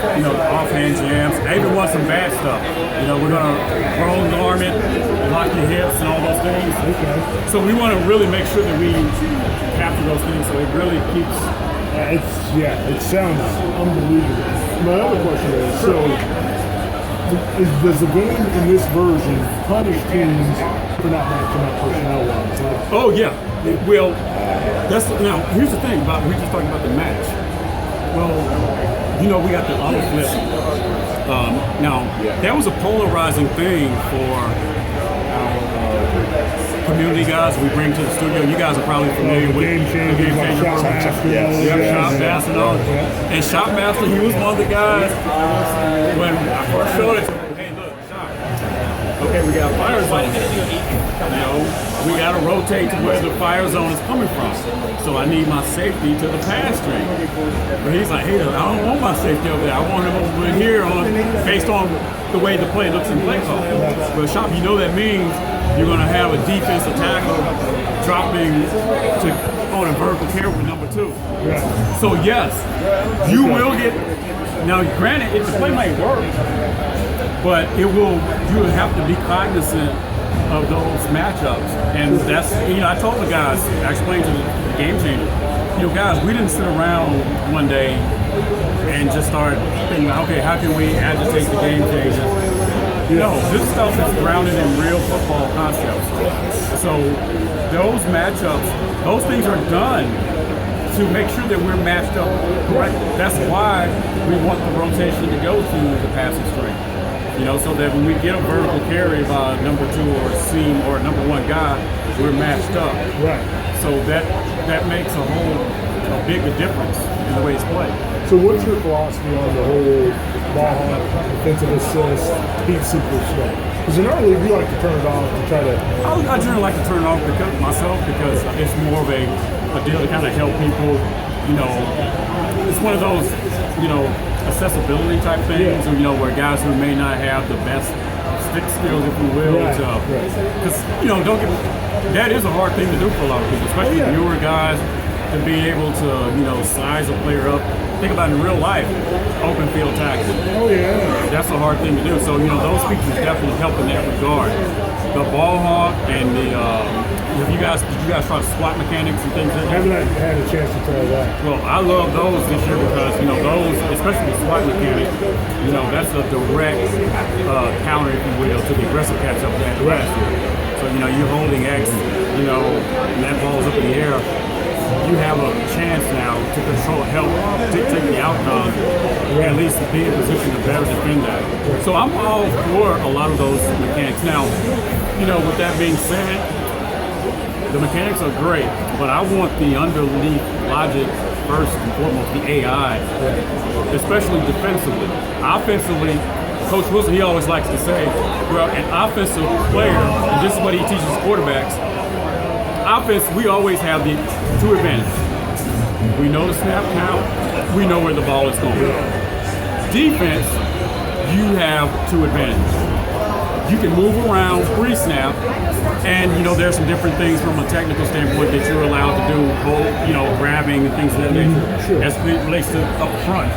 offhand jams. I even want some bad stuff. We're gonna roll the garment, lock your hips, and all those things. Okay. So we want to really make sure that we capture those things, so it really keeps. It sounds unbelievable. My other question is, does the game in this version punish teams for not matching up personnel-wise? Oh yeah, it will. Now here's the thing about we just talking about the match. Well, we got the auto flip. Now that was a polarizing thing for our community guys we bring to the studio. You guys are probably familiar with Game Changer program. Shopmaster and all. And Shopmaster, he was one of the guys when I first showed it. Hey, look, Shop. Okay, we got fire zone. We got to rotate to where the fire zone is coming from. So I need my safety to the pass string. But he's like, hey, I don't want my safety over there. I want him over here based on the way the play looks in play call. But Shop, that means you're going to have a defensive tackle dropping on a vertical carry with number 2. Yeah. So yes, you will get. Now, granted, the play might work, but you will have to be cognizant of those matchups. And that's, I told the guys, I explained to the Game Changer, guys, we didn't sit around one day and just start thinking, okay, how can we agitate the Game Changer? No, this stuff is grounded in real football concepts. So those matchups, those things are done to make sure that we're matched up correctly. That's why we want the rotation to go to the passing string. So that when we get a vertical carry by number 2 or seam or number 1 guy, we're matched up. Right. So that makes a big difference in the way it's played. So what's your philosophy on the whole ball hawk, defensive assist, heat seeker stuff? Because in our league, we like to turn it off and try to... I generally like to turn it off because it's more of a deal to kind of help people, it's one of those, accessibility type things, where guys who may not have the best stick skills, if you will, because that is a hard thing to do for a lot of people, especially newer guys, to be able to size a player up. Think about it in real life, open field tackling. Oh yeah, that's a hard thing to do. So those features definitely help in that regard. The ball hawk and the did you guys try SWAT mechanics and things like that? I haven't had a chance to try that. Well, I love those this year because those, especially the SWAT mechanic, that's a direct counter, if you will, to the aggressive catch up that last year. So you're holding X, and that ball's up in the air. You have a chance now to help dictate the outcome, at least be in a position to better defend that. So I'm all for a lot of those mechanics. Now, with that being said, the mechanics are great, but I want the underneath logic first and foremost, the AI, especially defensively. Offensively, Coach Wilson, he always likes to say, well, an offensive player, and this is what he teaches quarterbacks, offense, we always have the 2 advantages. We know the snap count, we know where the ball is going. Defense, you have 2 advantages. You can move around pre-snap, and there's some different things from a technical standpoint that you're allowed to do, grabbing and things of that nature, as it relates to up front.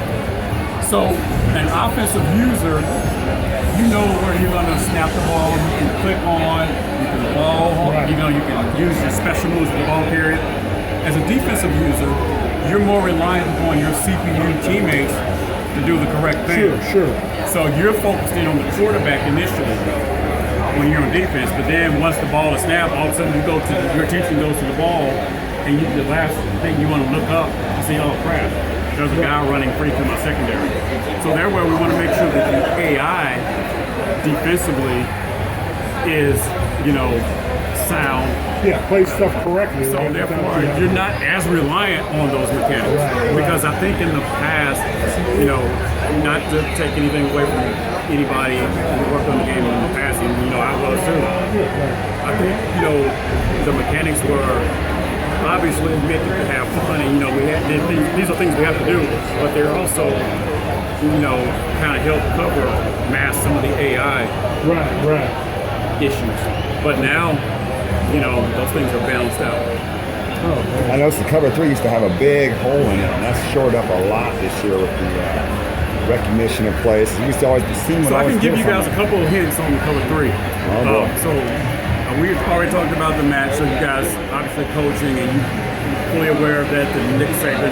So, an offensive user, where you're going to snap the ball, you can click on, you can ball, you can use your special moves for the ball carrier. As a defensive user, you're more reliant upon your CPU teammates to do the correct thing. Sure. So you're focusing on the quarterback initially when you're on defense, but then once the ball is snapped, all of a sudden your attention goes to the ball, and the last thing you want to look up and see, oh crap, there's a guy running free through my secondary. So there where we want to make sure that the AI defensively is, sound. Yeah, play stuff correctly. So therefore, you're not as reliant on those mechanics. Because I think in the past, not to take anything away from anybody who worked on the game in the past, and I was too. I think, the mechanics were obviously meant to have fun, and these are things we have to do, but they're also, kind of help cover, mask some of the AI issues. But now, those things are balanced out. I noticed the cover 3 used to have a big hole in it, and that's shored up a lot this year with recognition of plays. We used to always be seen. So I can give you guys a couple of hints on the cover 3. boy. We've already talked about the match, so you guys obviously coaching and you fully aware of that, the Nick Saban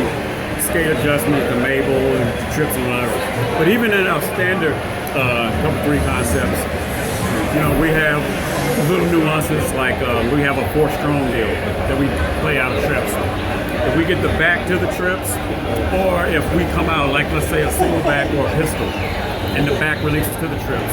skate adjustment, the Mabel and trips and whatever. But even in our standard cover 3 concepts, we have little nuances like we have a 4 strong deal that we play out of trips. If we get the back to the trips, or if we come out like let's say a single back or a pistol, and the back releases to the trips.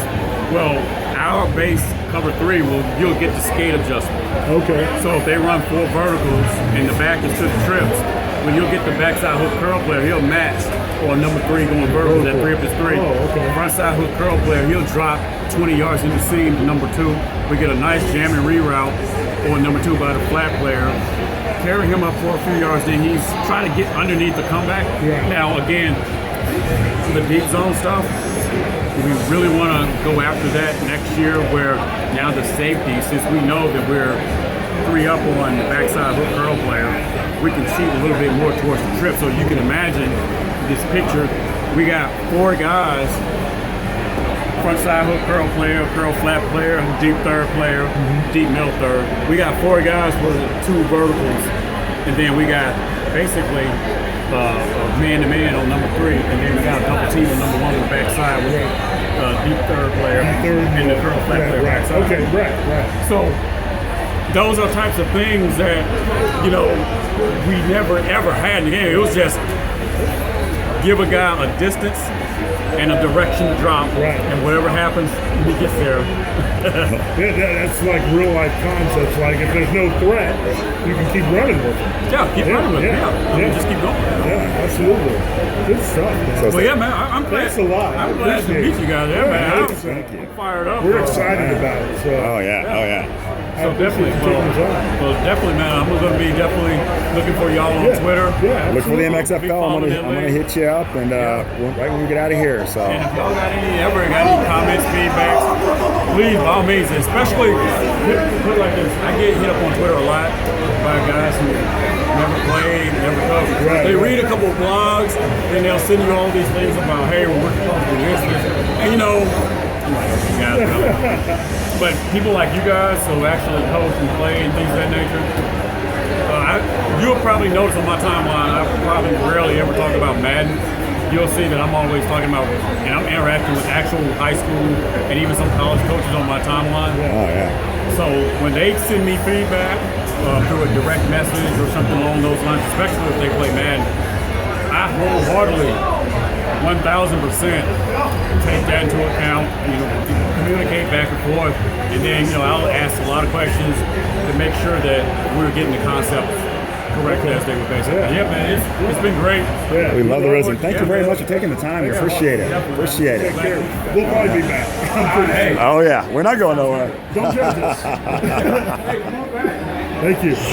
Well, our base cover 3 you'll get the skate adjustment. Okay. So if they run 4 verticals and the back is to the trips, when you'll get the backside hook curl player, he'll match or number 3 going vertical, that 3 up is 3. Oh, okay. Front side hook curl player, he'll drop 20 yards in the seam to number 2. We get a nice jam and reroute or number 2 by the flat player. Carry him up for a few yards, then he's trying to get underneath the comeback. Yeah. Now again, the deep zone stuff, we really want to go after that next year where now the safety, since we know that we're 3 up on the backside hook curl player, we can cheat a little bit more towards the trip. So you can imagine this picture, we got 4 guys, front side hook curl player, curl flat player, deep third player, deep middle third. We got 4 guys for the 2 verticals, and then we got basically man-to-man on number 3, and then we got a double team on number 1 on the backside with deep third player and the curl flat player backside. Okay, right. So those are types of things that we never ever had in the game. It was just give a guy a distance and a direction to drop, Right. and whatever happens, he gets there. That's like real life concepts. Like if there's no threat, you can keep running with it. Yeah, keep running with it. Yeah. Just keep going. Yeah, absolutely. Good stuff, man. So- Well, yeah, man, I'm glad. Thanks a lot. I'm glad to meet you guys. Yeah, man. I'm Thank you. fired up. We're excited about it. So, Oh yeah. So definitely, well, definitely, man. I'm going to be definitely looking for y'all on Twitter. Yeah, Look for the absolutely. MXFL. I'm gonna hit you up and right when we get out of here. So And if y'all got any comments, feedbacks, please, by all means, especially put it like this. I get hit up on Twitter a lot by guys who never played, never covered. Right, They right. read a couple of blogs, then they'll send you all these things about, hey, we're supposed to do this. And you guys know. But people like you guys who actually coach and play and things of that nature, you'll probably notice on my timeline, I probably rarely ever talk about Madden. You'll see that I'm always talking about, and I'm interacting with actual high school and even some college coaches on my timeline. oh yeah. So when they send me feedback through a direct message or something along those lines, especially if they play Madden, I wholeheartedly, 1,000% take that into account, communicate back and forth, and then, I'll ask a lot of questions to make sure that we're getting the concept correct as they were basically. Yeah, man, it's been great. Yeah. We love the resume. Thank you very much for taking the time. We appreciate it. Appreciate it. We'll probably be back. Hey, Oh yeah, we're not going nowhere. Don't judge us. Thank you.